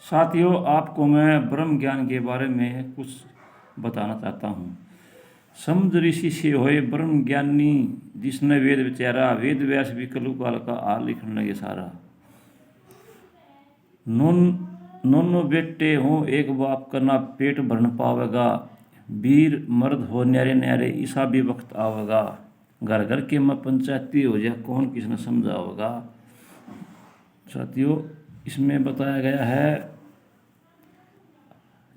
साथियों, आपको मैं ब्रह्म ज्ञान के बारे में कुछ बताना चाहता हूँ। समुद्र ऋषि से होए ब्रह्म ज्ञानी, जिसने वेद विचारा, वेद व्यास भी कलु काल का आल लिखने लगे सारा। नोनो बेटे हो एक बाप का, ना पेट भरन पावेगा, वीर मर्द हो न्यारे न्यारे, ईसा भी वक्त आवेगा। घर घर के में पंचायती हो जाए, कौन किसने समझावेगा। साथियों, इसमें बताया गया है,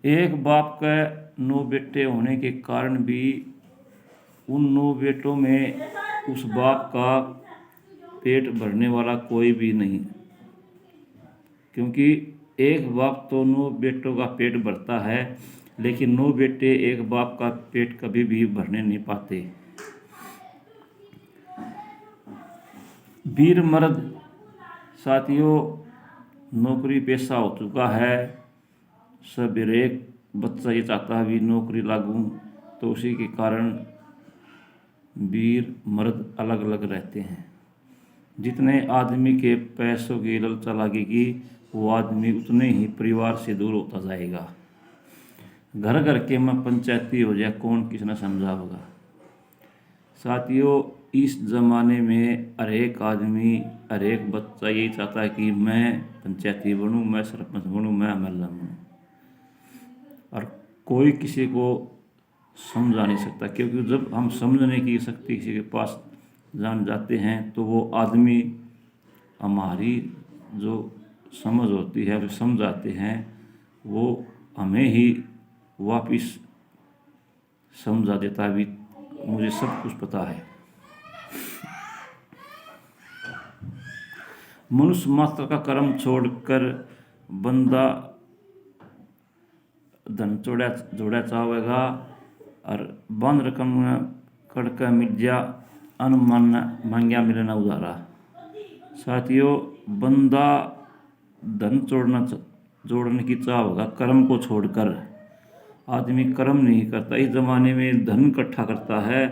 एक बाप के 9 बेटे होने के कारण भी उन 9 बेटों में उस बाप का पेट भरने वाला कोई भी नहीं, क्योंकि एक बाप तो 9 बेटों का पेट भरता है, लेकिन 9 बेटे एक बाप का पेट कभी भी भरने नहीं पाते। वीर मर्द, साथियों, नौकरी पेशा हो चुका है। सब एक बच्चा ये चाहता है भी नौकरी लागूं, तो उसी के कारण वीर मर्द अलग अलग रहते हैं। जितने आदमी के पैसों की ललचा लगेगी, वो आदमी उतने ही परिवार से दूर होता जाएगा। घर घर के में पंचायती हो जाए, कौन किसने समझाएगा। साथियों, इस ज़माने में हर एक आदमी, हर एक बच्चा यही चाहता है कि मैं पंचायती बनूं, मैं सरपंच बनूं, मैं एमएलए बनूं। और कोई किसी को समझा नहीं सकता, क्योंकि जब हम समझने की शक्ति किसी के पास जान जाते हैं, तो वो आदमी हमारी जो समझ होती है, जो समझाते हैं, वो हमें ही वापिस समझा देता है भी मुझे सब कुछ पता है। मनुष्य मात्र का कर्म छोड़कर बंदा धन जोड़ा चाहेगा, और बंद रकम कड़का मिर्जा अनुमान मांग्या मिलना उधारा। साथियों, बंदा धन जोड़ने की चाह होगा, कर्म को छोड़कर आदमी कर्म नहीं करता। इस ज़माने में धन इकट्ठा करता है,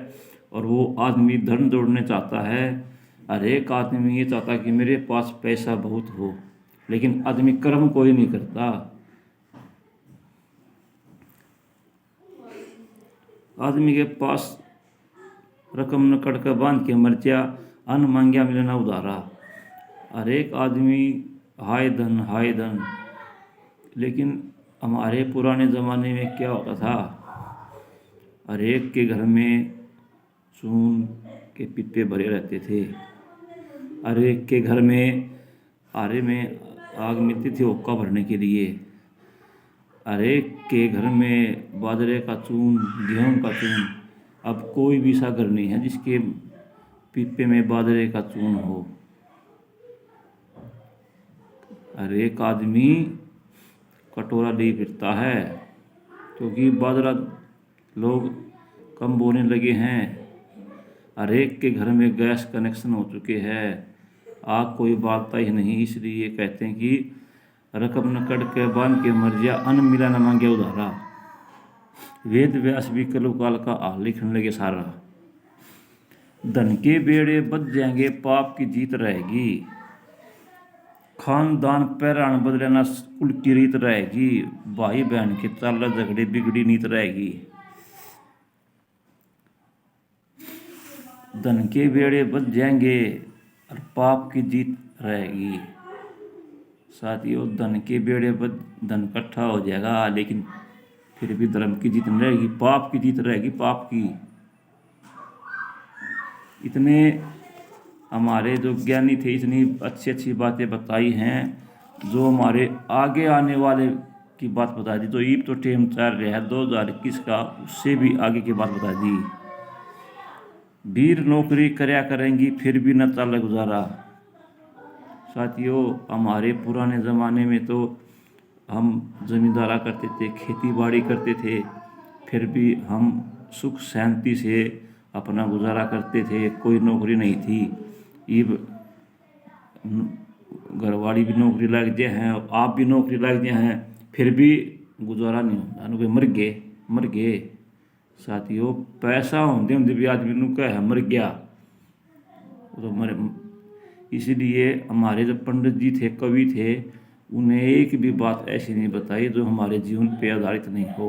और वो आदमी धन जोड़ने चाहता है। हर एक आदमी ये चाहता है कि मेरे पास पैसा बहुत हो, लेकिन आदमी कर्म कोई नहीं करता। आदमी के पास रकम न कड़का बांध के मर्चा, अन्न मांग्या मिलना उधारा। हर एक आदमी हाय धन, लेकिन हमारे पुराने ज़माने में क्या होता था, हर एक के घर में चून के पिप्पे भरे रहते थे। हर एक के घर में आरे में आग मिलती थी हुक्का भरने के लिए। हर एक के घर में बाजरे का चून, गेहूं का चून। अब कोई भी सा घर नहीं है जिसके पिप्पे में बाजरे का चून हो। हर एक आदमी कटोरा ले फिरता है, क्योंकि बाजरा लोग कम बोने लगे हैं। हर एक के घर में गैस कनेक्शन हो चुके हैं, आग कोई बालता ही नहीं। इसलिए कहते हैं कि रकम न कड़ के बांध के मर्जिया, अन्न मिला न मांगे उधारा। वेद व्यास भी कलु काल का हाल लिखने लगे सारा। धन के बेड़े बच जाएंगे, पाप की जीत रहेगी। खानदान पैरान बदले ना कुल की रीत रहेगी। भाई बहन के चाल झगड़े बिगड़ी नीत रहेगी। धन के बेड़े बच जाएंगे और पाप की जीत रहेगी। साथियों, धन के बेड़े बच, धन इकट्ठा हो जाएगा, लेकिन फिर भी धर्म की जीत नहीं रहेगी, पाप की जीत रहेगी, पाप की। इतने हमारे जो ज्ञानी थे, इतनी अच्छी अच्छी बातें बताई हैं, जो हमारे आगे आने वाले की बात बता दी। तो ईब तो टेम चल रहा है 2021 का, उससे भी आगे की बात बता दी। वीर नौकरी करया करेंगी, फिर भी न चल गुजारा। साथियों, हमारे पुराने ज़माने में तो हम ज़मींदारा करते थे, खेती बाड़ी करते थे, फिर भी हम सुख शांति से अपना गुजारा करते थे, कोई नौकरी नहीं थी। ये घरवाली भी नौकरी लग गए हैं, आप भी नौकरी लग गए हैं, फिर भी गुजारा नहीं होता, मर गए। साथियों, पैसा होंदे होंदे भी आदमी नू कहे मर गया, तो मर। इसलिए हमारे जो पंडित जी थे, कवि थे, उन्हें एक भी बात ऐसी नहीं बताई जो हमारे जीवन पे आधारित नहीं हो।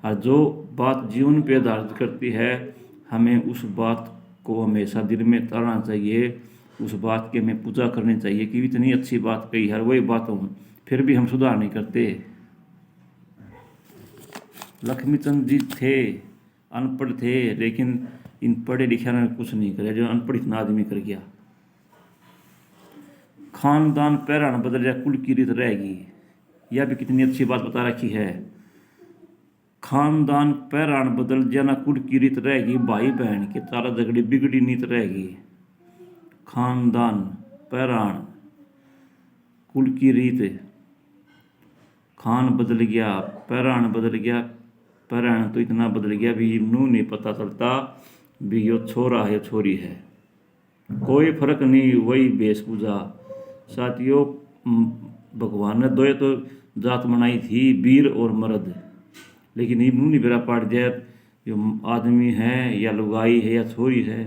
और जो बात जीवन पे आधारित करती है, हमें उस बात को हमेशा दिल में ताड़ना चाहिए, उस बात की हमें पूजा करनी चाहिए कि इतनी अच्छी बात कही है, वही बात हम फिर भी हम सुधार नहीं करते। लक्ष्मीचंद जी थे, अनपढ़ थे, लेकिन इन पढ़े लिखे ने कुछ नहीं करे जो अनपढ़ इतना आदमी कर गया। खानदान पैरान बदल जाए, कुल की रीत रहेगी। यह भी कितनी अच्छी बात बता रखी है। खानदान पैरान बदल जाना, कुल की रीत रहेगी। भाई बहन के तारा झगड़ी बिगड़ी नीत रहेगी। खानदान पैरान कुल की रीत, खान बदल गया, पैरान बदल गया, पैरान तो इतना बदल गया भी नू नहीं पता चलता भी यो छोरा है छोरी है, कोई फर्क नहीं, वही वेशभूषा। साथियों, भगवान ने दो तो जात बनाई थी, वीर और मर्द, लेकिन ये मुँह नहीं बेरा पाट दिया यो आदमी है या लुगाई है या छोरी है।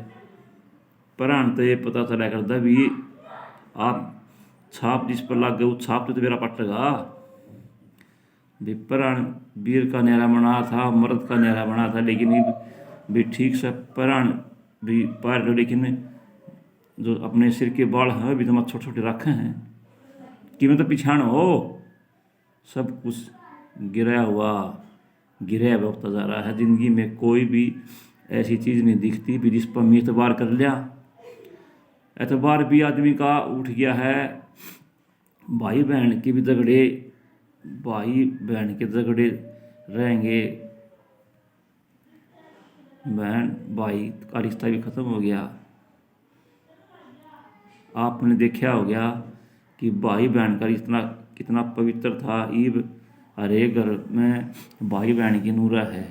प्राण तो ये पता चला करता भी आप छाप जिस पर लग गए वो छाप तो बेरा पटेगा भी। प्राण वीर का न्यारा बना था, मर्द का न्यारा बना था, लेकिन ये भी ठीक से प्राण भी पार लो, लेकिन जो अपने सिर के बाल हैं भी तो मत छोटे छोटे रखे हैं कि मैं तो पिछाड़ हो, सब कुछ गिराया हुआ होता जा रहा है। ज़िंदगी में कोई भी ऐसी चीज़ नहीं दिखती भी जिस पर मैं एतबार कर लिया। एतबार भी आदमी का उठ गया है। भाई बहन के भी झगड़े, भाई बहन के झगड़े रहेंगे, बहन भाई का रिश्ता भी ख़त्म हो गया। आपने देखा हो गया कि भाई बहन का रिश्ता कितना पवित्र था। ईब हरे घर में भाई बहन की नूरा है।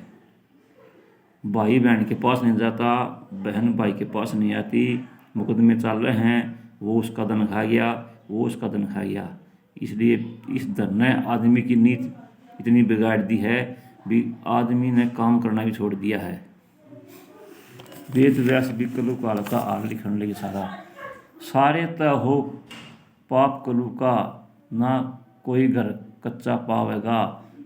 भाई बहन के पास नहीं जाता, बहन भाई के पास नहीं आती। मुकदमे चल रहे हैं, वो उसका धन खा गया, वो उसका धन खा गया। इसलिए इस धन ने आदमी की नीति इतनी बिगाड़ दी है भी आदमी ने काम करना भी छोड़ दिया है। वेद व्यास भी कलु काल का आल लिखण लगे सारे त हो पाप कलु का, ना कोई घर कच्चा पावेगा।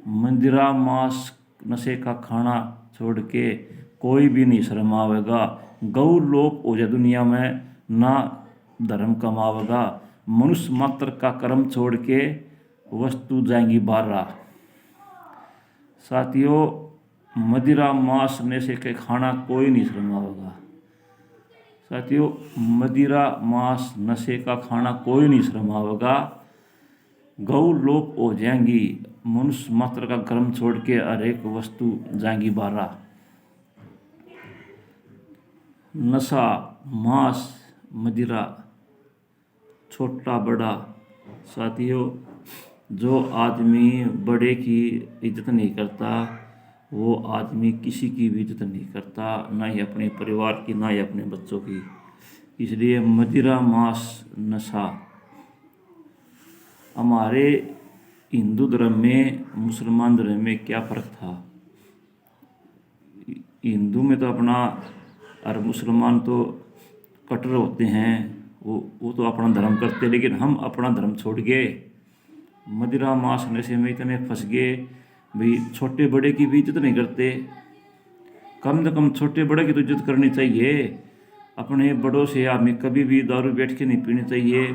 मंदिरा मांस नशे का खाना छोड़ के कोई भी नहीं शर्मावेगा। गौ लोप हो जाए दुनिया में, ना धर्म कमावेगा। मनुष्य मात्र का कर्म छोड़ के वस्तु जाएंगी बारह। साथियों, मदिरा मांस नशे के खाना कोई नहीं शर्मावेगा। साथियों, मदिरा मांस नशे का खाना कोई नहीं शर्मावेगा। गौ लोप हो जाएंगी, मनुष्य मात्र का कर्म छोड़ के हर एक वस्तु जाएंगी बारह। नशा, मांस, मदिरा, छोटा बड़ा। साथियों, जो आदमी बड़े की इज्जत नहीं करता, वो आदमी किसी की भी इज्जत नहीं करता, ना ही अपने परिवार की, ना ही अपने बच्चों की। इसलिए मदिरा, मांस, नशा। हमारे हिंदू धर्म में मुसलमान धर्म में क्या फ़र्क था? हिंदू में तो अपना और मुसलमान तो कट्टर होते हैं, वो तो अपना धर्म करते हैं, लेकिन हम अपना धर्म छोड़ गए, मदिरा मांस नशे में इतने फंस गए भाई। छोटे बड़े की भी इज्जत नहीं करते। कम से कम छोटे बड़े की तो इज्जत करनी चाहिए। अपने बड़ों से हमें कभी भी दारू बैठ के नहीं पीनी चाहिए।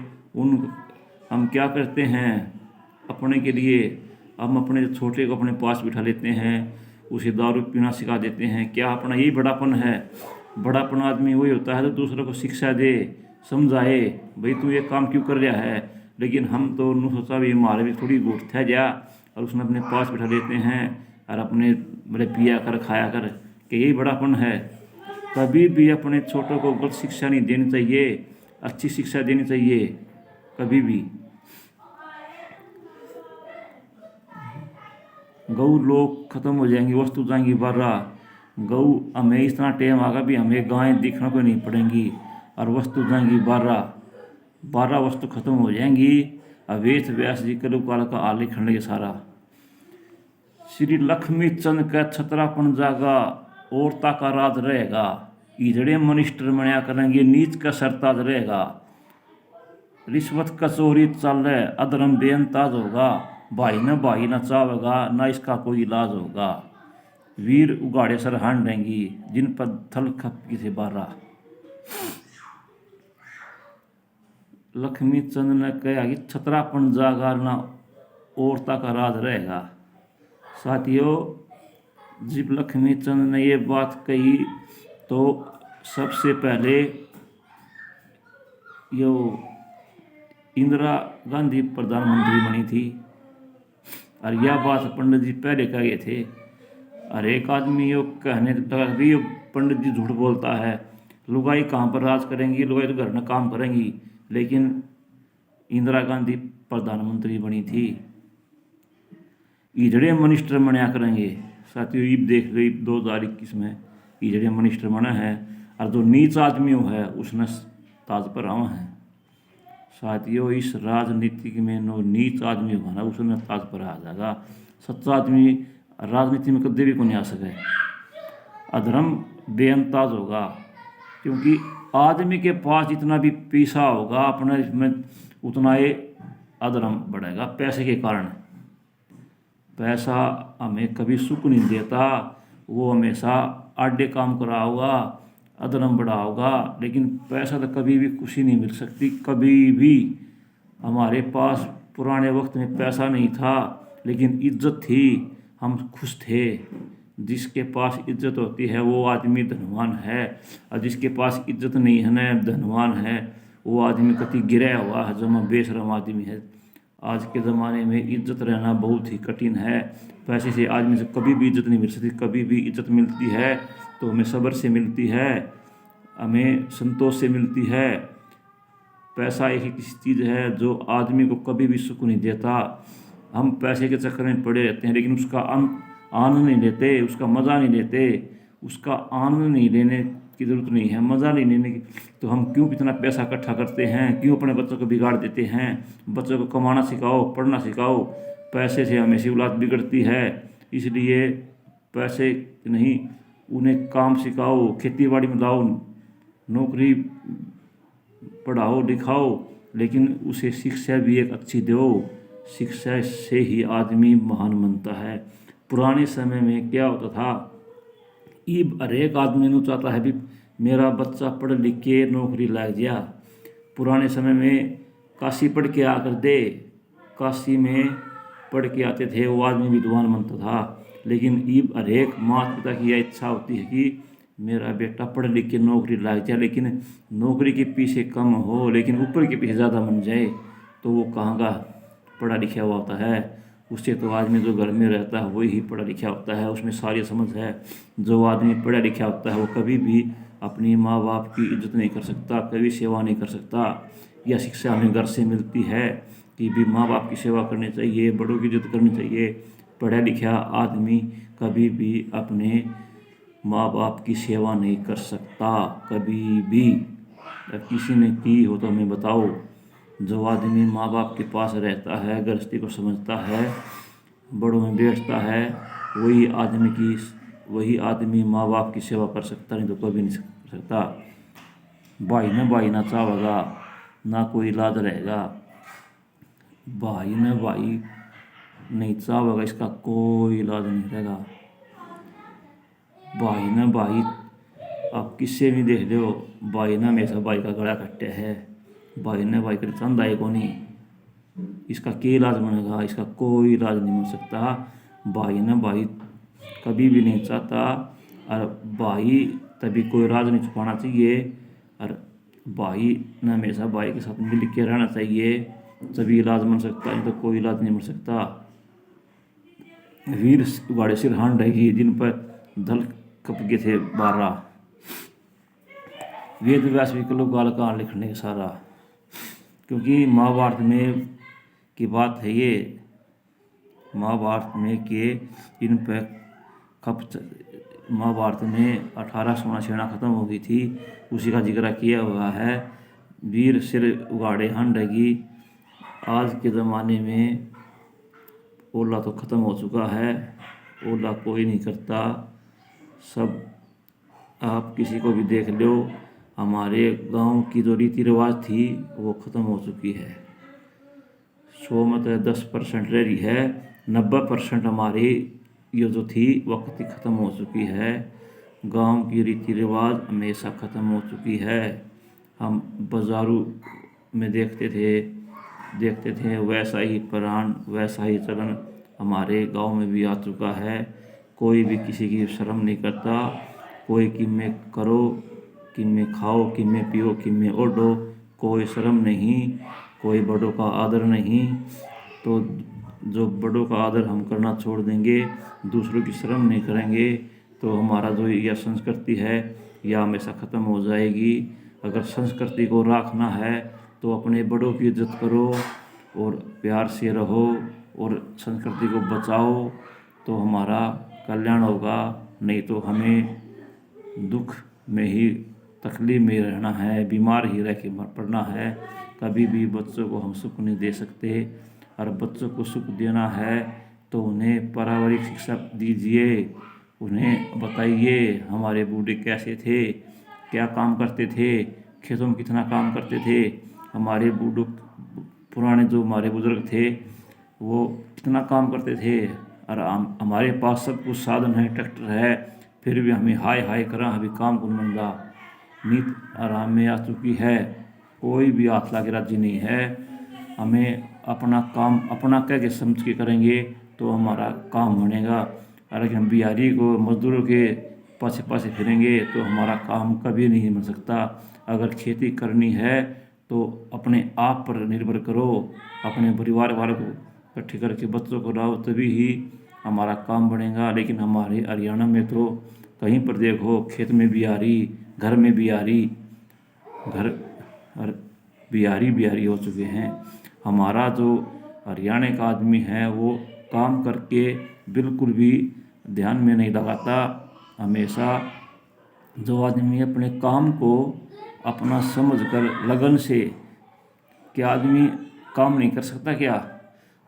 हम क्या करते हैं अपने के लिए, हम अपने छोटे को अपने पास बिठा लेते हैं, उसे दारू पीना सिखा देते हैं। क्या अपना यही बड़ापन है? बड़ापन आदमी वही होता है तो दूसरों को शिक्षा दे, समझाए भाई तू ये काम क्यों कर रहा है। लेकिन हम तो उन्होंने सोचा भी हमारे भी थोड़ी गोट थे जा, और उसने अपने पास बिठा लेते हैं और अपने बड़े पिया कर खाया कर कि यही बड़ापन है। कभी भी अपने छोटों को गलत शिक्षा नहीं देनी चाहिए, अच्छी शिक्षा देनी चाहिए कभी भी। गौ लोग खत्म हो जाएंगी, वस्तु जाएंगी बारह। गौ हमें इतना टाइम आगा भी हमें गायें दिखने को नहीं पड़ेंगी और वस्तु जाएंगी बारह वस्तु खत्म हो जाएंगी। अवेश व्यास जी कलु काल का आल लिखण लगे सारा। श्री लक्ष्मी चंद का छतरापन जागा, औरता का राज रहेगा। इजड़े मनिस्टर मनिया करेंगे, नीच का सरताज रहेगा। रिश्वत कचोरी चल रहे, अधर्म बेअंताज होगा। भाई न चावेगा, ना इसका कोई इलाज होगा। वीर उगाड़े सरहान रहेंगी, जिन पर थल खपकी से बारा। लक्ष्मी चंद ने कहा कि छतरापन जागा ना औरता का राज रहेगा। साथियों, जब लक्ष्मी चंद ने ये बात कही तो सबसे पहले यो इंदिरा गांधी प्रधानमंत्री बनी थी, और यह बात पंडित जी पहले कहे थे। हर एक आदमी यो कहने लगा कि यो पंडित जी झूठ बोलता है, लुगाई कहाँ पर राज करेंगी, लुगाई तो घर में काम करेंगी। लेकिन इंदिरा गांधी प्रधानमंत्री बनी थी। इजड़े मिनिस्टर बनया करेंगे। साथियों, ईब देख लो, 2021 में इजड़े मिनिस्टर बना है, और जो नीच आदमी है उसने ताज पर आवा है। साथियों, इस राजनीति में नो नीच आदमी होगा ना उसने ताज पर आ जाएगा। सच्चा आदमी राजनीति में कभी भी को नहीं आ सके। अधर्म बेअंताज होगा, क्योंकि आदमी के पास जितना भी पैसा होगा अपने में उतना ही अधर्म बढ़ेगा। पैसे के कारण पैसा हमें कभी सुख नहीं देता, वो हमेशा आडे काम करा होगा, अधर्म बढ़ा होगा। लेकिन पैसा तो कभी भी खुशी नहीं मिल सकती, कभी भी। हमारे पास पुराने वक्त में पैसा नहीं था लेकिन इज्जत थी, हम खुश थे। जिसके पास इज्जत होती है वो आदमी धनवान है, और जिसके पास इज्जत नहीं है ना धनवान है, वो आदमी कति गिरा हुआ है, जमा बेशरम आदमी है। आज के ज़माने में इज्जत रहना बहुत ही कठिन है। पैसे से आदमी से कभी भी इज्जत नहीं मिल सकती। कभी भी इज्जत मिलती है तो हमें सब्र से मिलती है, हमें संतोष से मिलती है। पैसा एक ऐसी चीज़ है जो आदमी को कभी भी सुख नहीं देता। हम पैसे के चक्कर में पड़े रहते हैं, लेकिन उसका आनंद नहीं लेते, उसका मज़ा नहीं लेते। उसका आनंद नहीं लेने की ज़रूरत नहीं है, मज़ा नहीं लेने की। तो हम क्यों इतना पैसा इकट्ठा करते हैं, क्यों अपने बच्चों को बिगाड़ देते हैं। बच्चों को कमाना सिखाओ, पढ़ना सिखाओ। पैसे से हमेशा औलाद बिगड़ती है, इसलिए पैसे नहीं, उन्हें काम सिखाओ, खेती बाड़ी में लाओ, नौकरी पढ़ाओ लिखाओ, लेकिन उसे शिक्षा भी एक अच्छी दो। शिक्षा से ही आदमी महान बनता है। पुराने समय में क्या होता था, ये हर एक आदमी ने चाहता है भी मेरा बच्चा पढ़ लिख के नौकरी लग गया। पुराने समय में काशी पढ़ के आकर दे, काशी में पढ़ के आते थे, वो आदमी विद्वान बनता था। लेकिन ये हर एक माता पिता की यह इच्छा होती है कि मेरा बेटा पढ़ लिख के नौकरी लग जाए, लेकिन नौकरी के पीछे कम हो, लेकिन ऊपर के पीछे ज़्यादा बन जाए। तो वो कहाँ का पढ़ा लिखा हुआ होता है। उससे तो आदमी जो घर में रहता है वही पढ़ा लिखा होता है, उसमें सारी समझ है। जो आदमी पढ़ा लिखा होता है वो कभी भी अपनी माँ बाप की इज्जत नहीं कर सकता, कभी सेवा नहीं कर सकता। यह शिक्षा हमें घर से मिलती है कि भी माँ बाप की सेवा करनी चाहिए, बड़ों की इज्जत करनी चाहिए। पढ़ा लिखा आदमी कभी भी अपने माँ बाप की सेवा नहीं कर सकता, कभी भी। अगर किसी ने की हो तो हमें बताओ। जो आदमी माँ बाप के पास रहता है, गृहस्थी को समझता है, बड़ों में बैठता है, वही आदमी माँ बाप की सेवा कर सकता, नहीं तो कभी नहीं कर सकता। भाई ना चाहेगा, ना कोई इलाज रहेगा। भाई नहीं चाहेगा, इसका कोई इलाज नहीं रहेगा। भाई आप किससे भी देख लो, भाई ना हमेशा भाई का गला कट्टे है। भाई कर चंद आए को नहीं, इसका क्या इलाज बनेगा, इसका कोई इलाज नहीं बन सकता। भाई कभी भी नहीं चाहता, और भाई तभी कोई राज नहीं छुपाना चाहिए, और भाई ने हमेशा भाई के साथ मिल के रहना चाहिए, तभी इलाज बन सकता है, नहीं तो कोई इलाज नहीं बन सकता। वीर उगाड़े सिरहान रहेगी, जिन पर धल कपगे थे बारा। वेद व्यास भी कलो गाल कहाँ लिखने का सारा, क्योंकि महाभारत में की बात है ये। महाभारत में के इन पर महाभारत में 18 सेना खत्म हो गई थी, उसी का जिक्र किया हुआ है। वीर सिर उगाड़े हन रहेगी। आज के ज़माने में ओला तो ख़त्म हो चुका है, ओला कोई नहीं करता। सब आप किसी को भी देख लो, हमारे गांव की जो रीति रिवाज थी वो ख़त्म हो चुकी है। 100 में तो 10% रह रही है, 90% हमारी ये जो थी वक्त ही ख़त्म हो चुकी है। गांव की रीति रिवाज हमेशा ख़त्म हो चुकी है। हम बाज़ारों में देखते थे वैसा ही प्राण वैसा ही चलन हमारे गांव में भी आ चुका है। कोई भी किसी की शर्म नहीं करता। कोई कि में करो, कि में खाओ, कि में पियो, कि में ओढ़ो, कोई शर्म नहीं, कोई बड़ों का आदर नहीं। तो जो बड़ों का आदर हम करना छोड़ देंगे, दूसरों की शर्म नहीं करेंगे, तो हमारा जो यह संस्कृति है यह हमेशा ख़त्म हो जाएगी। अगर संस्कृति को रखना है तो अपने बड़ों की इज्जत करो और प्यार से रहो और संस्कृति को बचाओ, तो हमारा कल्याण होगा। नहीं तो हमें दुख में ही, तकलीफ में रहना है, बीमार ही रह के पड़ना है। कभी भी बच्चों को हम सुख नहीं दे सकते। और बच्चों को सुख देना है तो उन्हें पारिवारिक शिक्षा दीजिए। उन्हें बताइए हमारे बूढ़े कैसे थे, क्या काम करते थे, खेतों में कितना काम करते थे। हमारे बूढ़ों पुराने जो हमारे बुजुर्ग थे वो कितना काम करते थे। और हमारे पास सब कुछ साधन है, ट्रैक्टर है, फिर भी हमें हाय हाय करा अभी काम को मंदा। नीत आराम में आ चुकी है, कोई भी हाथ लाके राजी नहीं है। हमें अपना काम अपना कह के समझ के करेंगे तो हमारा काम बनेगा। और अगर हम बिहारी को मजदूरों के पासे पासे फिरेंगे तो हमारा काम कभी नहीं बन सकता। अगर खेती करनी है तो अपने आप पर निर्भर करो, अपने परिवार वालों को इकट्ठे करके बच्चों को लाओ, तभी ही हमारा काम बनेगा। लेकिन हमारे हरियाणा में तो कहीं पर देखो खेत में बिहारी, घर में बिहारी, घर और बिहारी हो चुके हैं। हमारा जो हरियाणा का आदमी है वो काम करके बिल्कुल भी ध्यान में नहीं लगाता। हमेशा जो आदमी अपने काम को अपना समझकर लगन से, क्या आदमी काम नहीं कर सकता क्या?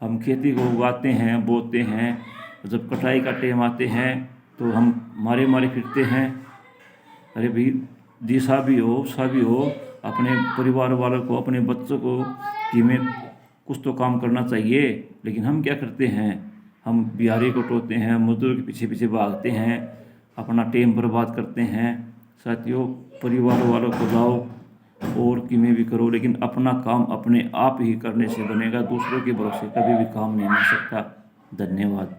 हम खेती को उगाते हैं, बोते हैं, जब कटाई का टाइम आते हैं तो हम मारे मारे फिरते हैं। अरे भाई, दिशा भी हो, उत्साह भी हो, अपने परिवार वालों को, अपने बच्चों को कि मैं कुछ तो काम करना चाहिए। लेकिन हम क्या करते हैं, हम बिहारी को टोते हैं, मजदूर के पीछे पीछे भागते हैं, अपना टाइम बर्बाद करते हैं। साथियों, परिवार वालों को लाओ और किमें भी करो, लेकिन अपना काम अपने आप ही करने से बनेगा। दूसरों के भरोसे कभी भी काम नहीं मिल सकता। धन्यवाद।